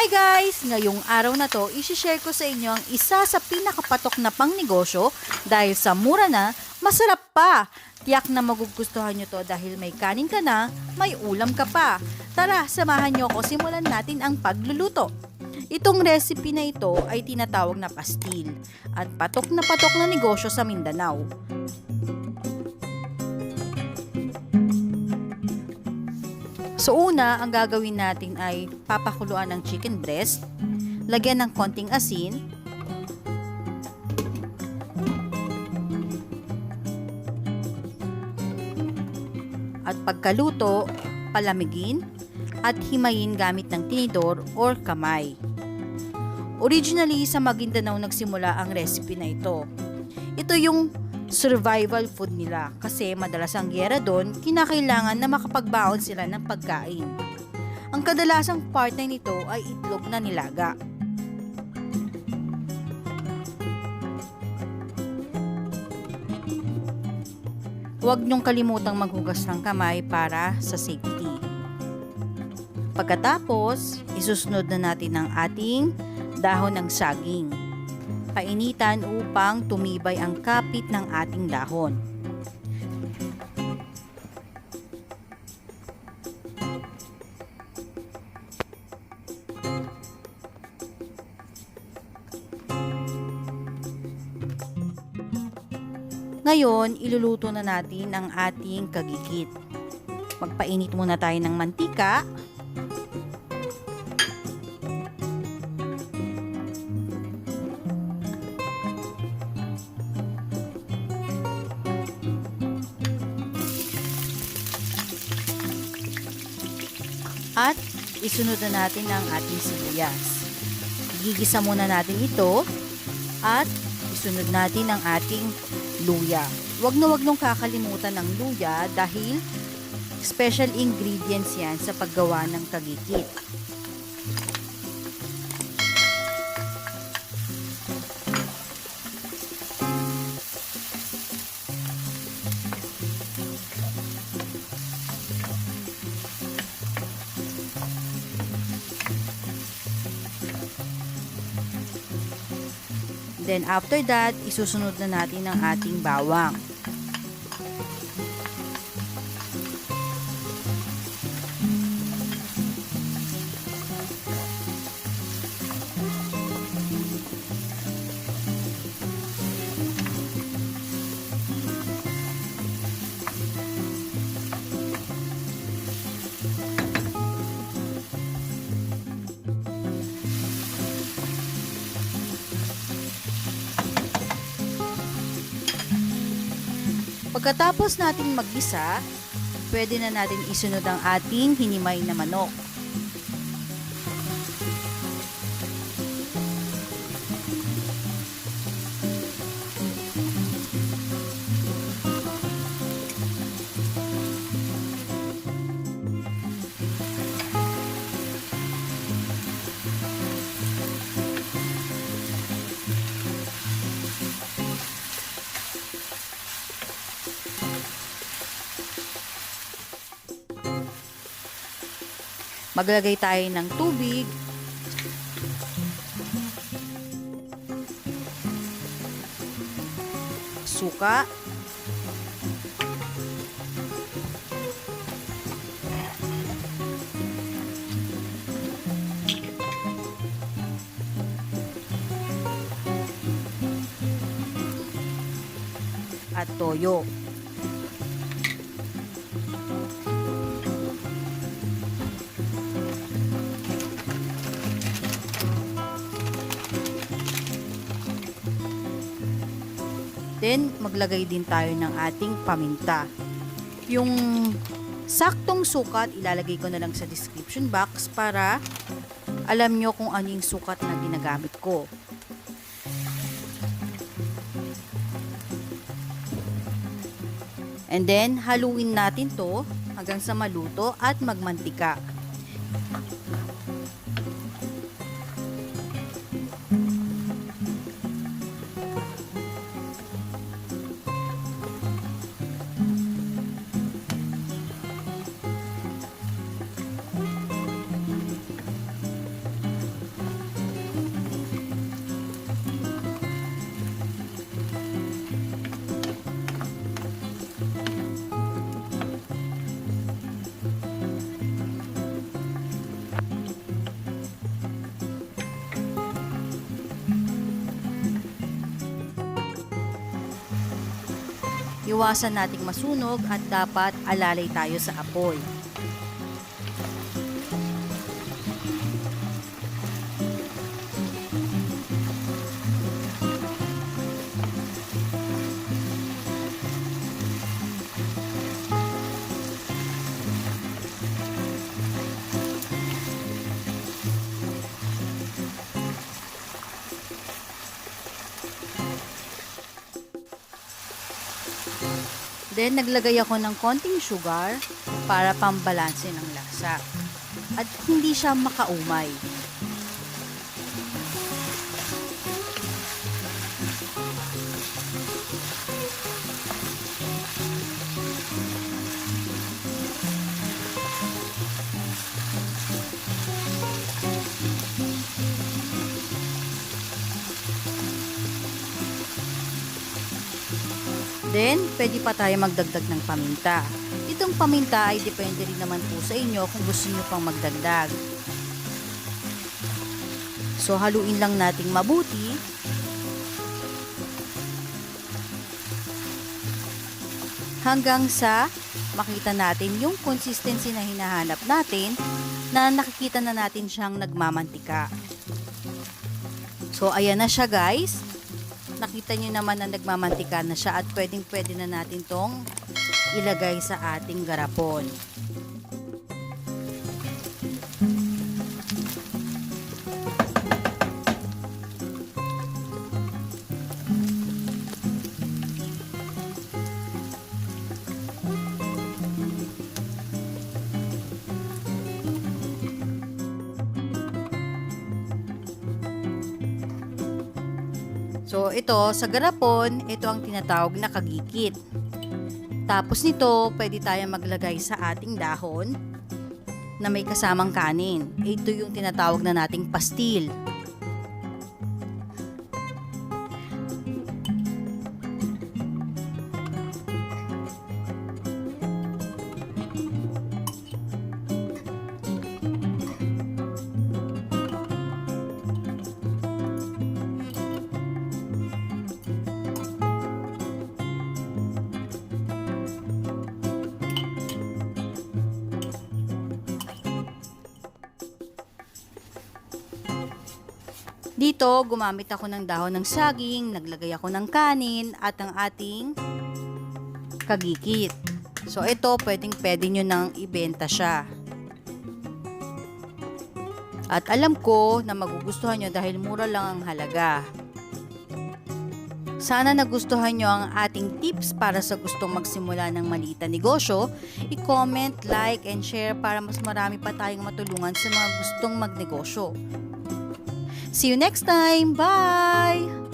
Hi guys! Ngayong araw na to, isi-share ko sa inyo ang isa sa pinakapatok na pangnegosyo dahil sa mura na, masarap pa! Tiyak na magugustuhan nyo to dahil may kanin ka na, may ulam ka pa. Tara, samahan nyo ko, simulan natin ang pagluluto. Itong recipe na ito ay tinatawag na pastil at patok na negosyo sa Mindanao. So una, ang gagawin natin ay papakuluan ng chicken breast, lagyan ng konting asin, at pagkaluto, palamigin at himayin gamit ng tinidor or kamay. Originally, sa Maguindanao nagsimula ang recipe na ito. Ito yung survival food nila kasi madalas ang giyera doon, kinakailangan na makapagbaon sila ng pagkain. Ang kadalasang partner nito ay itlog na nilaga. Huwag niyong kalimutang maghugas ng kamay para sa safety. Pagkatapos, isusunod na natin ang ating dahon ng saging. Painitan upang tumibay ang kapit ng ating dahon. Ngayon, iluluto na natin ang ating kagikit. Magpainit muna tayo ng mantika. At isunod na natin ang ating sibuyas. Gigisa muna natin ito at isunod natin ang ating luya. Huwag nung kakalimutan ng luya dahil special ingredients yan sa paggawa ng kagikit. Then after that, isusunod na natin ang ating bawang. Pagkatapos nating maggisa, pwede na natin isunod ang ating hinimay na manok. Maglagay tayo ng tubig, suka, at toyo. Then, maglagay din tayo ng ating paminta. Yung saktong sukat, ilalagay ko na lang sa description box para alam nyo kung ano yung sukat na ginagamit ko. And then, haluin natin to hanggang sa maluto at magmantika. Iwasan nating masunog at dapat alalay tayo sa apoy. Then, naglagay ako ng konting sugar para pambalanse ng lasa. At hindi siya makaumay. Then, pwede pa tayo magdagdag ng paminta. Itong paminta ay depende rin naman po sa inyo kung gusto nyo pang magdagdag. So, haluin lang nating mabuti. Hanggang sa makita natin yung consistency na hinahanap natin na nakikita na natin siyang nagmamantika. So, ayan na siya guys. Nakita nyo naman na nagmamantika na siya at pwedeng-pwede na natin tong ilagay sa ating garapon. So, ito, sa garapon, ito ang tinatawag na kagikit. Tapos nito, pwede tayong maglagay sa ating dahon na may kasamang kanin. Ito yung tinatawag na nating pastil. Dito, gumamit ako ng dahon ng saging, naglagay ako ng kanin at ang ating kagikit. So, ito, pwedeng-pwede nyo nang ibenta siya. At alam ko na magugustuhan nyo dahil mura lang ang halaga. Sana nagustuhan nyo ang ating tips para sa gustong magsimula ng maliit na negosyo. I-comment, like, and share para mas marami pa tayong matulungan sa mga gustong magnegosyo. See you next time. Bye!